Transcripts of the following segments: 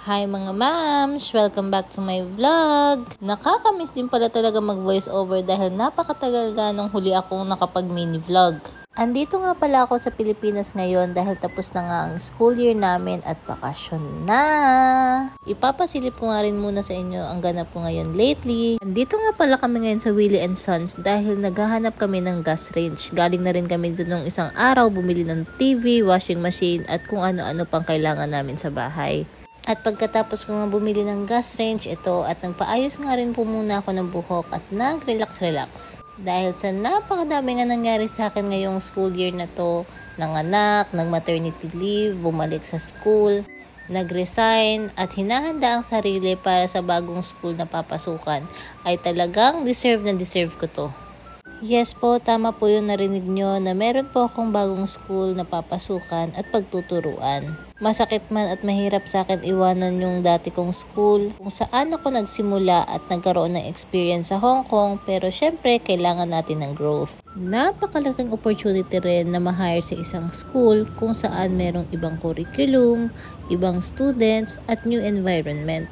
Hi mga mams! Welcome back to my vlog! Nakakamiss din pala talaga mag-voice over dahil napakatagal nga nung huli akong nakapag-mini vlog. Andito nga pala ako sa Pilipinas ngayon dahil tapos na nga ang school year namin at bakasyon na! Ipapasilip ko nga rin muna sa inyo ang ganap ko ngayon lately. Andito nga pala kami ngayon sa Willie & Sons dahil naghahanap kami ng gas range. Galing na rin kami doon ng isang araw bumili ng TV, washing machine at kung ano-ano pang kailangan namin sa bahay. At pagkatapos ko nga bumili ng gas range ito at nagpaayos nga rin po muna ako ng buhok at nag-relax. Dahil sa napakadami nga nangyari sa akin ngayong school year na to, nanganak, nag-maternity leave, bumalik sa school, nag-resign at hinahanda ang sarili para sa bagong school na papasukan, ay talagang deserve ko to. Yes po, tama po yung narinig nyo na meron po akong bagong school na papasukan at pagtuturuan. Masakit man at mahirap sa akin iwanan yung dati kong school kung saan ako nagsimula at nagkaroon ng experience sa Hong Kong, pero syempre kailangan natin ng growth. Napakalaking opportunity rin na ma-hire sa isang school kung saan merong ibang curriculum, ibang students at new environment.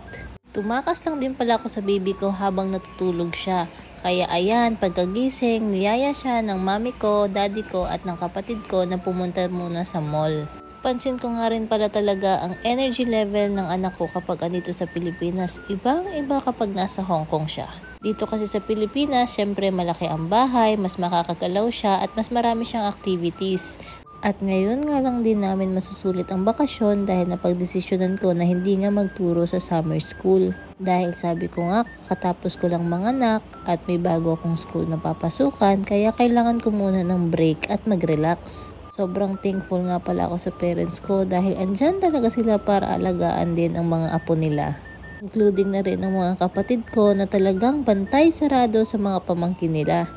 Tumakas lang din pala ako sa baby ko habang natutulog siya. Kaya ayan, pagkagising, niyaya siya ng mami ko, daddy ko at ng kapatid ko na pumunta muna sa mall. Pansin ko nga rin pala talaga ang energy level ng anak ko kapag andito sa Pilipinas. Ibang-iba kapag nasa Hong Kong siya. Dito kasi sa Pilipinas, syempre malaki ang bahay, mas makakagalaw siya at mas marami siyang activities. At ngayon nga lang din namin masusulit ang bakasyon dahil napagdesisyonan ko na hindi nga magturo sa summer school. Dahil sabi ko nga, katapos ko lang manganak at may bago akong school na papasukan, kaya kailangan ko muna ng break at mag-relax. Sobrang thankful nga pala ako sa parents ko dahil andyan talaga sila para alagaan din ang mga apo nila. Including na rin ang mga kapatid ko na talagang bantay sarado sa mga pamangkin nila.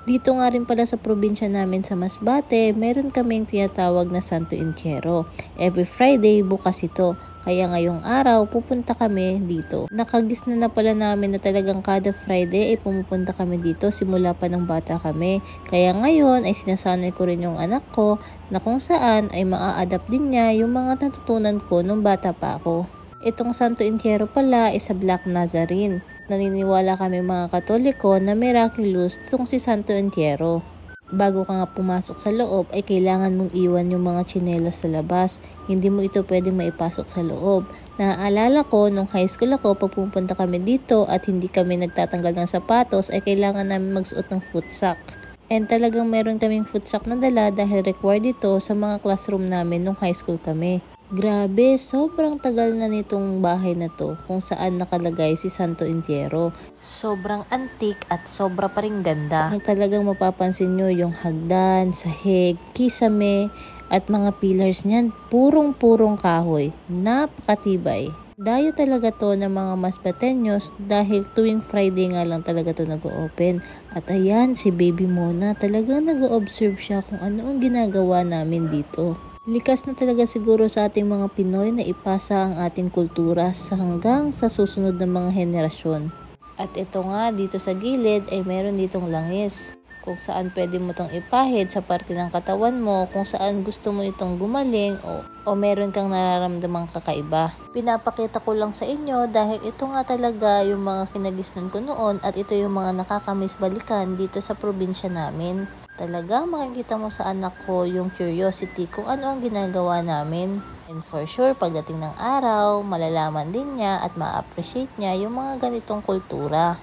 Dito nga rin pala sa probinsya namin sa Masbate, meron kaming tinatawag na Santo Entierro. Every Friday bukas ito, kaya ngayong araw pupunta kami dito. Nakagisna na pala namin na talagang kada Friday ay pumupunta kami dito simula pa ng bata kami. Kaya ngayon ay sinasanay ko rin yung anak ko na kung saan ay maa-adapt din niya yung mga natutunan ko nung bata pa ako. Itong Santo Entierro pala ay sa Black Nazarene. Naniniwala kami mga Katoliko na miraculous itong si Santo Entierro. Bago ka nga pumasok sa loob ay kailangan mong iwan yung mga tsinelas sa labas. Hindi mo ito pwedeng maipasok sa loob. Naaalala ko nung high school ako papupunta kami dito at hindi kami nagtatanggal ng sapatos ay kailangan namin magsuot ng footsack. And talagang meron kaming footsack na dala dahil required ito sa mga classroom namin nung high school kami. Grabe, sobrang tagal na nitong bahay na to kung saan nakalagay si Santo Entierro. Sobrang antique at sobra pa rin ganda. Kung talagang mapapansin nyo yung hagdan, sahig, kisame at mga pillars niyan, purong-purong kahoy. Napakatibay. Dayo talaga to ng mga Masbateños dahil tuwing Friday nga lang talaga to nag-o-open. At ayan, si Baby Mona talagang nag-o-observe siya kung ano ang ginagawa namin dito. Likas na talaga siguro sa ating mga Pinoy na ipasa ang ating kultura hanggang sa susunod na mga henerasyon. At ito nga, dito sa gilid ay meron ditong langis. Kung saan pwede mo itong ipahid sa parte ng katawan mo, kung saan gusto mo itong gumaling o meron kang nararamdamang kakaiba. Pinapakita ko lang sa inyo dahil ito nga talaga yung mga kinagisnan ko noon at ito yung mga nakakamiss balikan dito sa probinsya namin. Talagang makikita mo sa anak ko yung curiosity kung ano ang ginagawa namin. And for sure, pagdating ng araw, malalaman din niya at ma-appreciate niya yung mga ganitong kultura.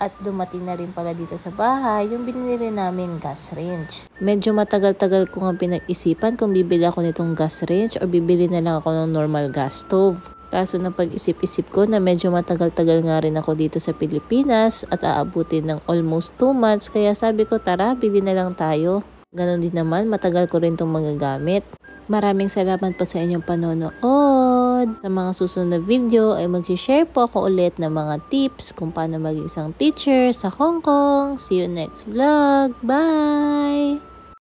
At dumating na rin pala dito sa bahay yung binili namin gas range. Medyo matagal-tagal ko nga pinag-isipan kung bibili ako nitong gas range o bibili na lang ako ng normal gas stove. Kaso na pag-isip-isip ko na medyo matagal-tagal nga rin ako dito sa Pilipinas at aabutin ng almost 2 months, kaya sabi ko tara, bili na lang tayo. Ganon din naman, matagal ko rin itong magagamit. Maraming salamat po sa inyong panonood. Sa mga susunod na video ay mag-share po ako ulit ng mga tips kung paano maging isang teacher sa Hong Kong. See you next vlog. Bye!